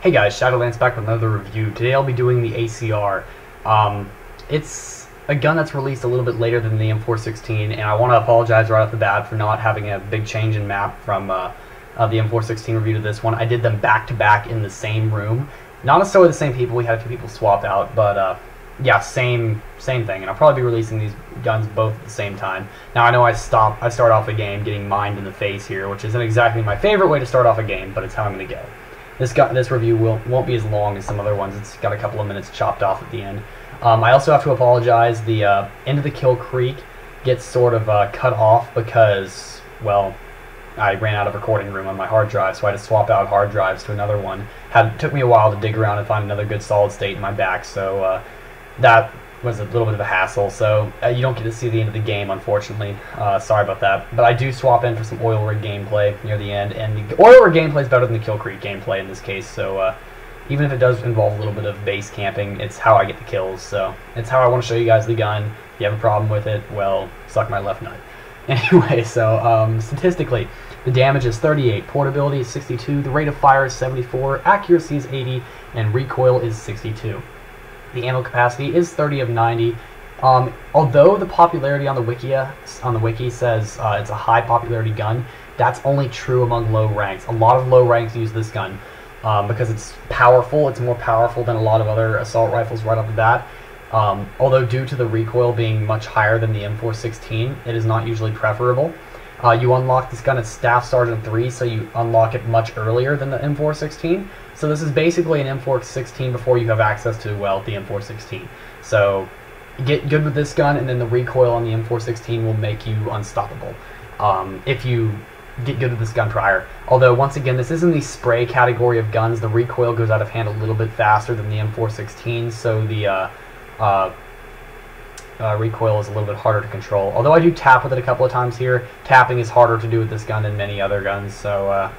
Hey guys, Shadolance back with another review. Today I'll be doing the ACR. It's a gun that's released a little bit later than the M416, and I want to apologize right off the bat for not having a big change in map from the M416 review to this one. I did them back to back in the same room. Not necessarily the same people, we had a few people swap out, but yeah, same thing, and I'll probably be releasing these guns both at the same time. Now I know I start off a game getting mined in the face here, which isn't exactly my favorite way to start off a game, but it's how I'm going to go. This review won't be as long as some other ones. It's got a couple of minutes chopped off at the end. I also have to apologize. The end of the kill creek gets sort of cut off because, well, I ran out of recording room on my hard drive, so I had to swap out hard drives to another one. Took me a while to dig around and find another good solid state in my back, so that was a little bit of a hassle. So you don't get to see the end of the game, unfortunately. Sorry about that. But I do swap in for some oil rig gameplay near the end, and the oil rig gameplay is better than the kill creek gameplay in this case. So even if it does involve a little bit of base camping, it's how I get the kills. So it's how I want to show you guys the gun. If you have a problem with it, well, suck my left nut. Anyway, so statistically, the damage is 38, portability is 62, the rate of fire is 74, accuracy is 80, and recoil is 62. The ammo capacity is 30 of 90. Although the popularity on the wiki says it's a high popularity gun, that's only true among low ranks. A lot of low ranks use this gun because it's powerful. It's more powerful than a lot of other assault rifles right off the bat. Although due to the recoil being much higher than the M416, it is not usually preferable. You unlock this gun at Staff Sergeant 3, so you unlock it much earlier than the M416. So this is basically an M416 before you have access to, well, the M416. So get good with this gun, and then the recoil on the M416 will make you unstoppable if you get good with this gun prior. Although, once again, this is in the spray category of guns. The recoil goes out of hand a little bit faster than the M416, so the recoil is a little bit harder to control. Although I do tap with it a couple of times here, tapping is harder to do with this gun than many other guns, so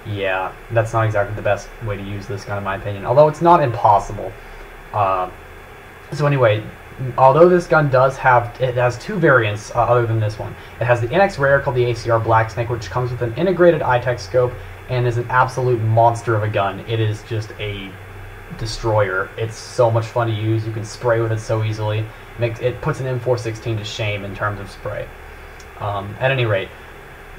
yeah, that's not exactly the best way to use this gun in my opinion, although it's not impossible. So anyway, although this gun has two variants other than this one. It has the NX Rare called the ACR Black Snake, which comes with an integrated ITEC scope and is an absolute monster of a gun. It is just a destroyer. It's so much fun to use. You can spray with it so easily. It puts an M416 to shame in terms of spray. At any rate,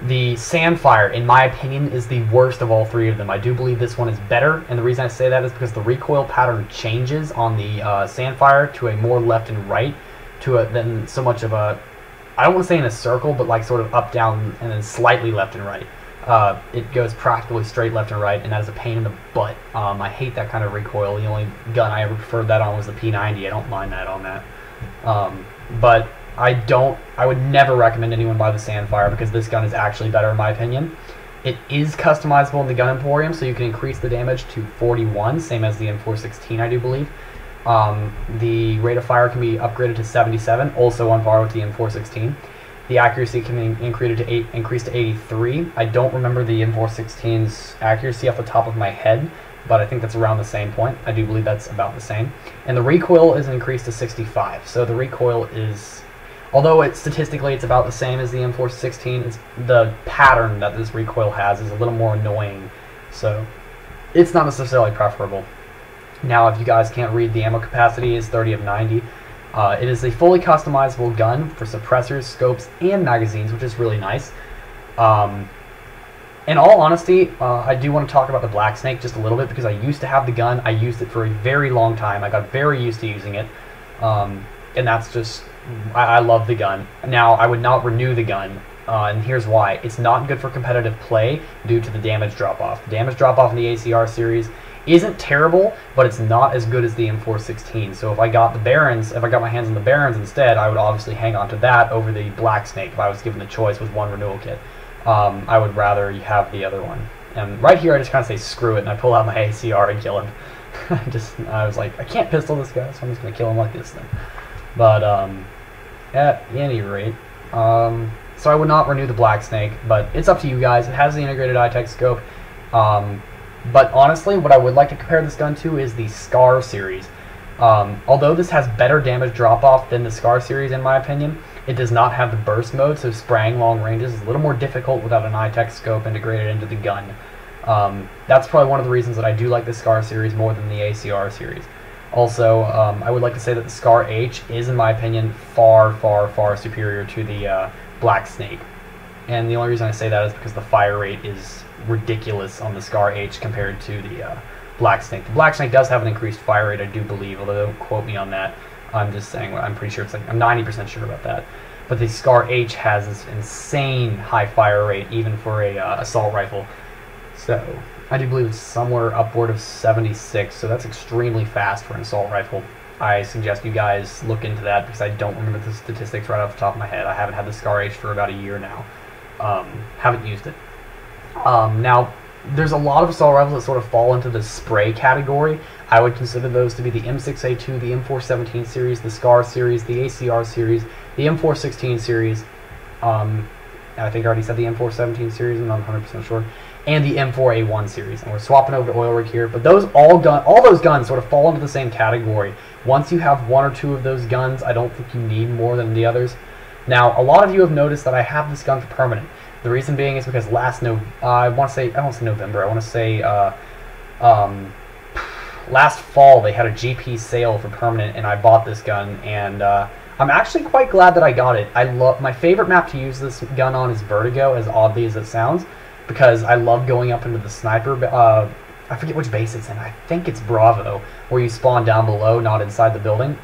the Sandfire, in my opinion, is the worst of all three of them. I do believe this one is better, and the reason I say that is because the recoil pattern changes on the Sandfire to a more left and right, than so much of a, I don't want to say in a circle, but like sort of up, down, and then slightly left and right. It goes practically straight left and right, and that is a pain in the butt. I hate that kind of recoil. The only gun I ever preferred that on was the P90. I don't mind that on that. But I would never recommend anyone buy the Sandfire because this gun is actually better in my opinion. It is customizable in the Gun Emporium, so you can increase the damage to 41, same as the M416 I do believe. The rate of fire can be upgraded to 77, also on par with the M416. The accuracy can be increased to 83. I don't remember the M416's accuracy off the top of my head, but I think that's around the same point. I do believe that's about the same. And the recoil is increased to 65. So the recoil is, although statistically it's about the same as the M416, the pattern that this recoil has is a little more annoying. So it's not necessarily preferable. Now, if you guys can't read, the ammo capacity is 30 of 90. It is a fully customizable gun for suppressors, scopes, and magazines, which is really nice. In all honesty, I do want to talk about the Black Snake just a little bit because I used to have the gun. I used it for a very long time. I got very used to using it, and that's just, I love the gun. Now, I would not renew the gun, and here's why. It's not good for competitive play due to the damage drop-off. The damage drop-off in the ACR series isn't terrible, but it's not as good as the M416. So if I got the Barons, if I got my hands on the Barons instead, I would obviously hang on to that over the Black Snake if I was given the choice with one renewal kit. I would rather you have the other one. And right here I just kind of say screw it, and I pull out my ACR and kill him. I was like, I can't pistol this guy, so I'm just going to kill him like this then. But at any rate, so I would not renew the Black Snake, but it's up to you guys. It has the integrated ITEC scope. But honestly, what I would like to compare this gun to is the Scar series. Although this has better damage drop-off than the Scar series in my opinion, it does not have the burst mode, so spraying long ranges is a little more difficult without an ITEC scope integrated into the gun. That's probably one of the reasons that I do like the Scar series more than the ACR series. Also, I would like to say that the Scar H is, in my opinion, far, far, far superior to the Black Snake. And the only reason I say that is because the fire rate is ridiculous on the Scar H compared to the Black Snake. The Black Snake does have an increased fire rate, I do believe, although don't quote me on that. I'm just saying, I'm pretty sure it's like, I'm 90% sure about that. But the Scar H has this insane high fire rate, even for a assault rifle. So, I do believe it's somewhere upward of 76, so that's extremely fast for an assault rifle. I suggest you guys look into that because I don't remember the statistics right off the top of my head. I haven't had the Scar H for about a year now. Haven't used it. Now, there's a lot of assault rifles that sort of fall into the spray category. I would consider those to be the M6A2, the M417 series, the SCAR series, the ACR series, the M416 series. I think I already said the M417 series, I'm not 100% sure, and the M4A1 series. And we're swapping over to oil rig here, but those all those guns sort of fall into the same category. Once you have one or two of those guns, I don't think you need more than the others. Now, a lot of you have noticed that I have this gun for permanent. The reason being is because last November, last fall they had a GP sale for permanent, and I bought this gun, and I'm actually quite glad that I got it. My favorite map to use this gun on is Vertigo, as oddly as it sounds, because I love going up into the sniper. I forget which base it's in. I think it's Bravo, where you spawn down below, not inside the building,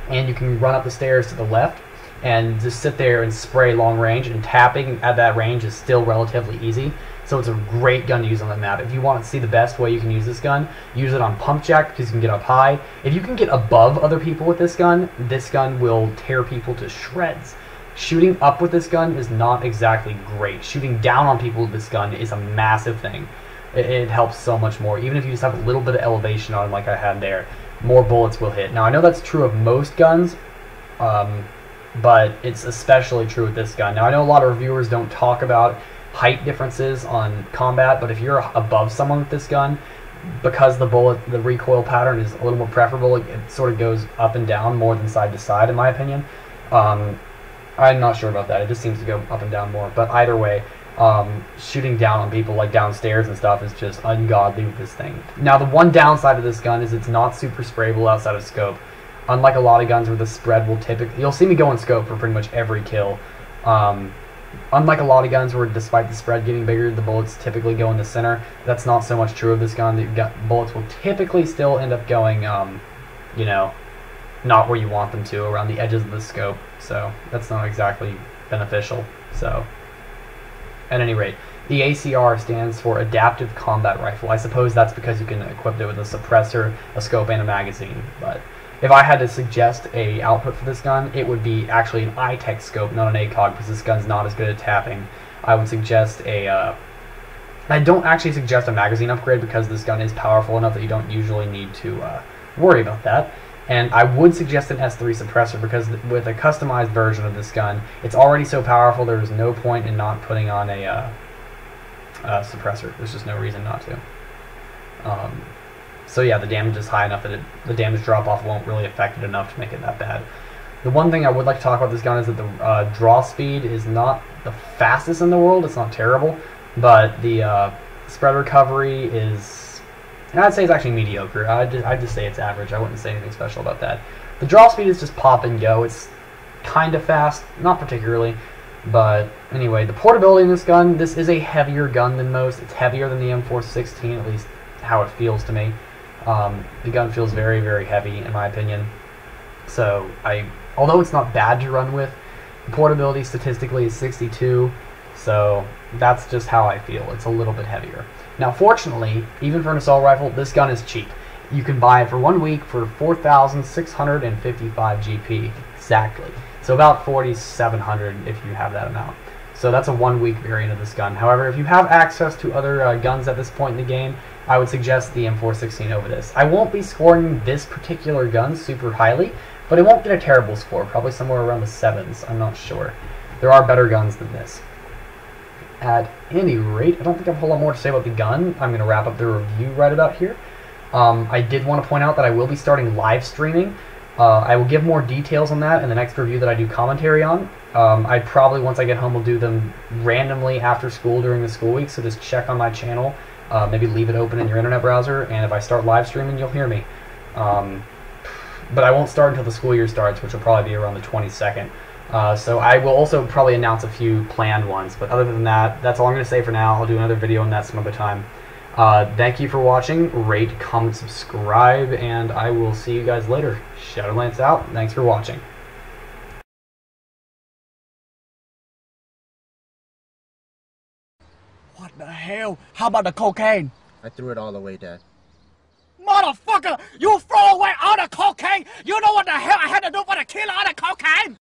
and you can run up the stairs to the left and just sit there and spray long range, and tapping at that range is still relatively easy. So it's a great gun to use on that map. If you want to see the best way you can use this gun, use it on pump jack because you can get up high. If you can get above other people with this gun will tear people to shreds. Shooting up with this gun is not exactly great. Shooting down on people with this gun is a massive thing. It helps so much more. Even if you just have a little bit of elevation on like I had there, more bullets will hit. Now I know that's true of most guns, but it's especially true with this gun. Now I know a lot of reviewers don't talk about height differences on combat, but if you're above someone with this gun, because the recoil pattern is a little more preferable, it sort of goes up and down more than side to side, in my opinion. I'm not sure about that. It just seems to go up and down more. But either way, shooting down on people like downstairs and stuff is just ungodly with this thing. Now the one downside of this gun is it's not super sprayable outside of scope. Unlike a lot of guns where the spread will typically... You'll see me go in scope for pretty much every kill. Unlike a lot of guns where despite the spread getting bigger, the bullets typically go in the center. That's not so much true of this gun. The bullets will typically still end up going, you know, not where you want them to, around the edges of the scope. So that's not exactly beneficial. So, at any rate, the ACR stands for Adaptive Combat Rifle. I suppose that's because you can equip it with a suppressor, a scope, and a magazine. But if I had to suggest a output for this gun, it would be actually an iTech scope, not an ACOG, because this gun's not as good at tapping. I would suggest I don't actually suggest a magazine upgrade because this gun is powerful enough that you don't usually need to worry about that. And I would suggest an S3 suppressor because with a customized version of this gun, it's already so powerful there's no point in not putting on a suppressor. There's just no reason not to. So yeah, the damage is high enough that the damage drop-off won't really affect it enough to make it that bad. The one thing I would like to talk about this gun is that the draw speed is not the fastest in the world. It's not terrible, but the spread recovery is, and I'd say it's actually mediocre. I'd just say it's average. I wouldn't say anything special about that. The draw speed is just pop and go. It's kind of fast, not particularly, but anyway, the portability in this gun, this is a heavier gun than most. It's heavier than the M416, at least how it feels to me. The gun feels very, very heavy in my opinion. So although it's not bad to run with, the portability statistically is 62, so that's just how I feel. It's a little bit heavier. Now fortunately, even for an assault rifle, this gun is cheap. You can buy it for 1 week for 4,655 GP, exactly. So about 4,700 if you have that amount. So that's a 1 week variant of this gun. However, if you have access to other guns at this point in the game, I would suggest the M416 over this. I won't be scoring this particular gun super highly, but it won't get a terrible score, probably somewhere around the 7s, I'm not sure. There are better guns than this. At any rate, I don't think I have a whole lot more to say about the gun. I'm going to wrap up the review right about here. I did want to point out that I will be starting live streaming. I will give more details on that in the next review that I do commentary on. I probably, once I get home, will do them randomly after school during the school week, so just check on my channel maybe leave it open in your internet browser, and if I start live streaming, you'll hear me. But I won't start until the school year starts, which will probably be around the 22nd. So I will also probably announce a few planned ones, but other than that, that's all I'm going to say for now. I'll do another video on that some other time. Thank you for watching. Rate, comment, subscribe, and I will see you guys later. Shadolance out. Thanks for watching. What the hell? How about the cocaine? I threw it all away, Dad. Motherfucker! You throw away all the cocaine? You know what the hell I had to do for the killer of the cocaine?